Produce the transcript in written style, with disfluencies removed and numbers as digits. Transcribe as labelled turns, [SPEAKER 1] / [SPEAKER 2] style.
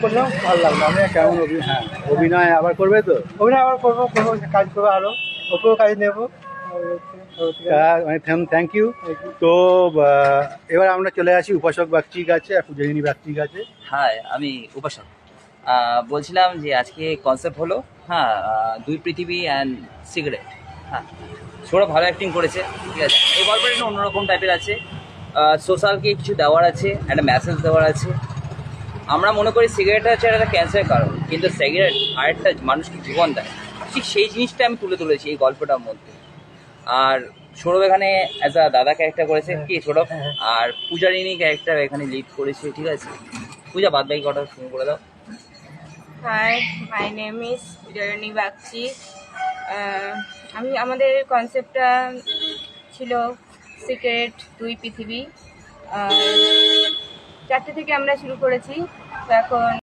[SPEAKER 1] করলাম, ভালো লাগলো। আমি কেমন হ্যাঁ, অভিনয় আবার করবে তো? অভিনয় আবার করবো, কাজ করবো, আরো ওকেও কাজ নেবো। মানে থ্যাংক ইউ। তো এবার আমরা চলে আসি উপাসক বাগচির কাছে আর পূজারিনী বাগচির কাছে।
[SPEAKER 2] হাই, আমি উপাসক। বলছিলাম যে আজকে কনসেপ্ট হলো, হ্যাঁ, দুই পৃথিবী অ্যান্ড সিগারেট। হ্যাঁ, সৌরভ ভালো অ্যাক্টিং করেছে, ঠিক আছে। এই গল্পটা একটু অন্যরকম টাইপের আছে, সোশ্যালকে কিছু দেওয়ার আছে, একটা মেসেজ দেওয়ার আছে। আমরা মনে করি সিগারেটটা হচ্ছে একটা ক্যান্সারের কারণ, কিন্তু সিগারেট আরেকটা মানুষকে জীবন দেয়। ঠিক সেই জিনিসটা আমি তুলে ধরেছি এই গল্পটার মধ্যে। আর সৌরভ এখানে অ্যাজ আ দাদা ক্যারেক্টার করেছে, কি সৌরভ? আর পূজারিনী ক্যারেক্টার এখানে লিড করেছে, ঠিক আছে। পূজা, বাদ বাকি কটা শুরু করে দাও।
[SPEAKER 3] Hi, my name is Pujarini Bagchi. আমাদের কনসেপ্টটা ছিল সিক্রেট দুই পৃথিবী। 4টে থেকে আমরা শুরু করেছি, তো এখন